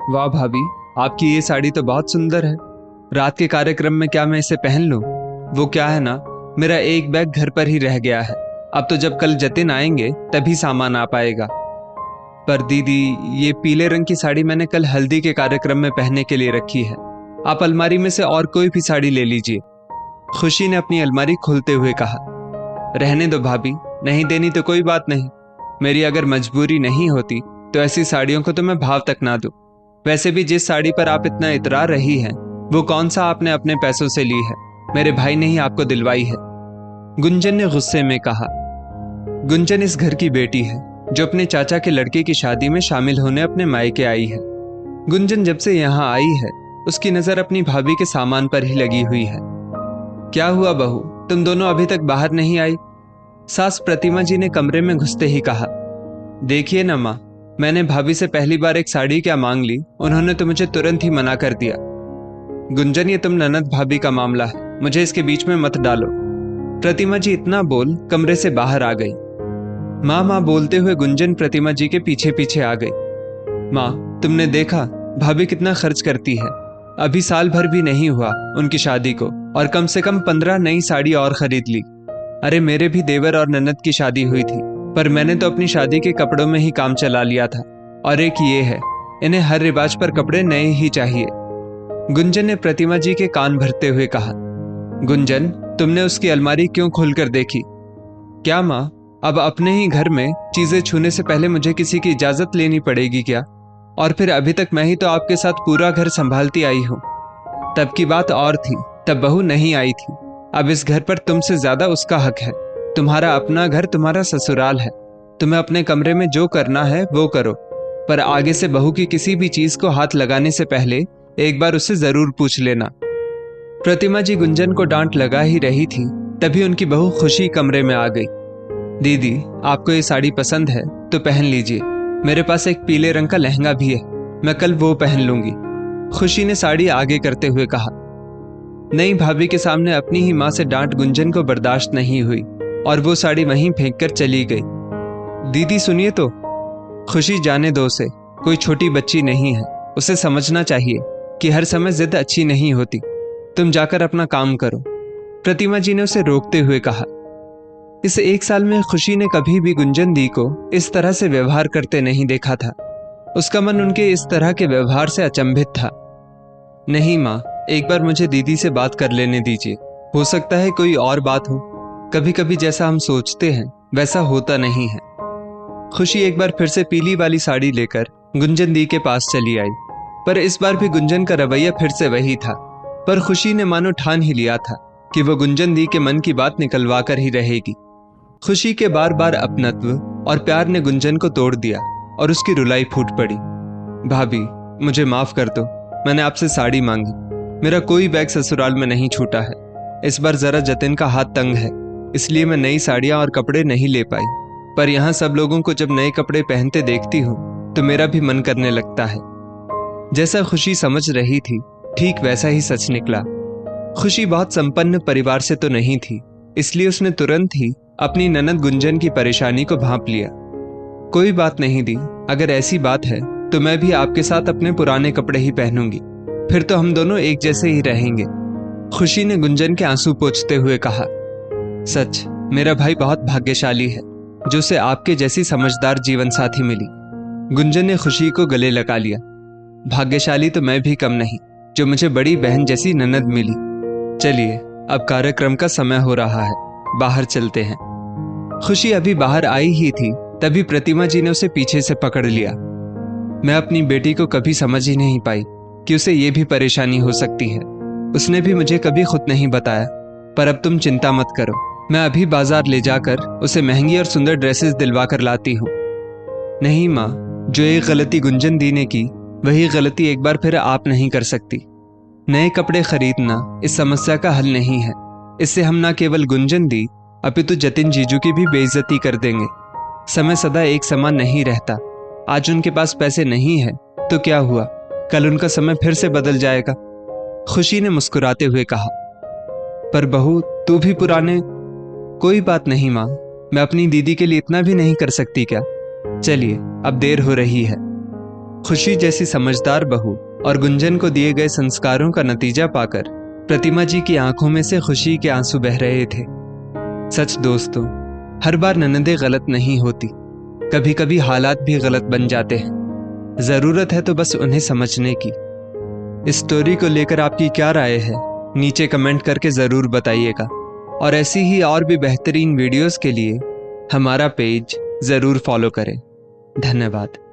वाह भाभी, आपकी ये साड़ी तो बहुत सुंदर है। रात के कार्यक्रम में क्या मैं इसे पहन लूं? वो क्या है ना, मेरा एक बैग घर पर ही रह गया है। अब तो जब कल जतिन आएंगे तभी सामान आ पाएगा। पर दीदी, ये पीले रंग की साड़ी मैंने कल हल्दी के कार्यक्रम में पहनने के लिए रखी है। आप अलमारी में से और कोई भी साड़ी ले लीजिए। खुशी ने अपनी अलमारी खोलते हुए कहा। रहने दो भाभी, नहीं देनी तो कोई बात नहीं। मेरी अगर मजबूरी नहीं होती तो ऐसी साड़ियों को तो मैं भाव तक ना दूं। वैसे भी जिस साड़ी पर आप इतना इतरा रही हैं, वो कौन सा आपने अपने पैसों से ली है? मेरे भाई ने ही आपको दिलवाई है। गुंजन ने गुस्से में कहा। गुंजन इस घर की बेटी है जो अपने चाचा के लड़के की शादी में शामिल होने अपने मायके आई है। गुंजन जब से यहाँ आई है उसकी नजर अपनी भाभी के सामान पर ही लगी हुई है। क्या हुआ बहू, तुम दोनों अभी तक बाहर नहीं आई? सास प्रतिमा जी ने कमरे में घुसते ही कहा। देखिए न माँ, मैंने भाभी से पहली बार एक साड़ी क्या मांग ली, उन्होंने तो मुझे तुरंत ही मना कर दिया। गुंजन, ये तुम ननद भाभी का मामला है, मुझे इसके बीच में मत डालो। प्रतिमा जी इतना बोल कमरे से बाहर आ गई। माँ माँ बोलते हुए गुंजन प्रतिमा जी के पीछे पीछे आ गई। माँ, तुमने देखा भाभी कितना खर्च करती है। अभी साल भर भी नहीं हुआ उनकी शादी को और कम से कम 15 नई साड़ी और खरीद ली। अरे मेरे भी देवर और ननद की शादी हुई थी, पर मैंने तो अपनी शादी के कपड़ों में ही काम चला लिया था। और एक ये है, इन्हें हर रिवाज पर कपड़े नए ही चाहिए। गुंजन ने प्रतिमा जी के कान भरते हुए कहा। गुंजन, तुमने उसकी अलमारी क्यों खोलकर देखी? क्या माँ, अब अपने ही घर में चीजें छूने से पहले मुझे किसी की इजाजत लेनी पड़ेगी क्या? और फिर अभी तक मैं ही तो आपके साथ पूरा घर संभालती आई हूँ। तब की बात और थी, तब बहू नहीं आई थी। अब इस घर पर तुमसे ज्यादा उसका हक है। तुम्हारा अपना घर तुम्हारा ससुराल है। तुम्हें अपने कमरे में जो करना है वो करो, पर आगे से बहू की किसी भी चीज को हाथ लगाने से पहले एक बार उससे जरूर पूछ लेना। प्रतिमा जी गुंजन को डांट लगा ही रही थी, तभी उनकी बहू खुशी कमरे में आ गई। दीदी, आपको ये साड़ी पसंद है तो पहन लीजिए। मेरे पास एक पीले रंग का लहंगा भी है, मैं कल वो पहन लूंगी। खुशी ने साड़ी आगे करते हुए कहा। नई भाभी के सामने अपनी ही माँ से डांट गुंजन को बर्दाश्त नहीं हुई और वो साड़ी वहीं फेंक कर चली गई। दीदी सुनिए तो। खुशी, जाने दो उसे, कोई छोटी बच्ची नहीं है। उसे समझना चाहिए कि हर समय जिद अच्छी नहीं होती। तुम जाकर अपना काम करो। प्रतिमा जी ने उसे रोकते हुए कहा। इस एक साल में खुशी ने कभी भी गुंजन दी को इस तरह से व्यवहार करते नहीं देखा था। उसका मन उनके इस तरह के व्यवहार से अचंभित था। नहीं माँ, एक बार मुझे दीदी से बात कर लेने दीजिए। हो सकता है कोई और बात हो। कभी कभी जैसा हम सोचते हैं वैसा होता नहीं है। खुशी एक बार फिर से पीली वाली साड़ी लेकर गुंजन दी के पास चली आई, पर इस बार भी गुंजन का रवैया फिर से वही था। पर खुशी ने मानो ठान ही लिया था कि वो गुंजन दी के मन की बात निकलवा कर ही रहेगी। खुशी के बार बार अपनत्व और प्यार ने गुंजन को तोड़ दिया और उसकी रुलाई फूट पड़ी। भाभी, मुझे माफ कर दो, मैंने आपसे साड़ी मांगी। मेरा कोई बैग ससुराल में नहीं छूटा है। इस बार जरा जतिन का हाथ तंग है, इसलिए मैं नई साड़ियां और कपड़े नहीं ले पाई। पर यहाँ सब लोगों को जब नए कपड़े पहनते देखती हूँ तो मेरा भी मन करने लगता है। जैसा खुशी समझ रही थी ठीक वैसा ही सच निकला। खुशी बहुत संपन्न परिवार से तो नहीं थी, इसलिए उसने तुरंत ही अपनी ननद गुंजन की परेशानी को भांप लिया। कोई बात नहीं दी, अगर ऐसी बात है तो मैं भी आपके साथ अपने पुराने कपड़े ही पहनूंगी, फिर तो हम दोनों एक जैसे ही रहेंगे। खुशी ने गुंजन के आंसू पोंछते हुए कहा। सच, मेरा भाई बहुत भाग्यशाली है जो उसे आपके जैसी समझदार जीवन साथी मिली। गुंजन ने खुशी को गले लगा लिया। भाग्यशाली तो मैं भी कम नहीं जो मुझे बड़ी बहन जैसी ननद मिली। चलिए, अब कार्यक्रम का समय हो रहा है, बाहर चलते हैं। खुशी अभी बाहर आई ही थी, तभी प्रतिमा जी ने उसे पीछे से पकड़ लिया। मैं अपनी बेटी को कभी समझ ही नहीं पाई कि उसे ये भी परेशानी हो सकती है। उसने भी मुझे कभी खुद नहीं बताया। पर अब तुम चिंता मत करो, मैं अभी बाजार ले जाकर उसे महंगी और सुंदर ड्रेसेस दिलवा कर लाती हूँ। नहीं माँ, जो एक गलती गुंजन दी ने की वही गलती एक बार फिर आप नहीं कर सकती। नए कपड़े खरीदना इस समस्या का हल नहीं है। इससे हम न केवल गुंजन दी अपितु जतिन जीजू की भी बेइज्जती कर देंगे। समय सदा एक समान नहीं रहता। आज उनके पास पैसे नहीं है तो क्या हुआ, कल उनका समय फिर से बदल जाएगा। खुशी ने मुस्कुराते हुए कहा। पर बहू, तू भी पुराने। कोई बात नहीं माँ, मैं अपनी दीदी के लिए इतना भी नहीं कर सकती क्या? चलिए, अब देर हो रही है। खुशी जैसी समझदार बहू और गुंजन को दिए गए संस्कारों का नतीजा पाकर प्रतिमा जी की आंखों में से खुशी के आंसू बह रहे थे। सच दोस्तों, हर बार ननदें गलत नहीं होती, कभी कभी हालात भी गलत बन जाते हैं। जरूरत है तो बस उन्हें समझने की। इस स्टोरी को लेकर आपकी क्या राय है, नीचे कमेंट करके जरूर बताइएगा। और ऐसी ही और भी बेहतरीन वीडियोस के लिए हमारा पेज जरूर फॉलो करें। धन्यवाद।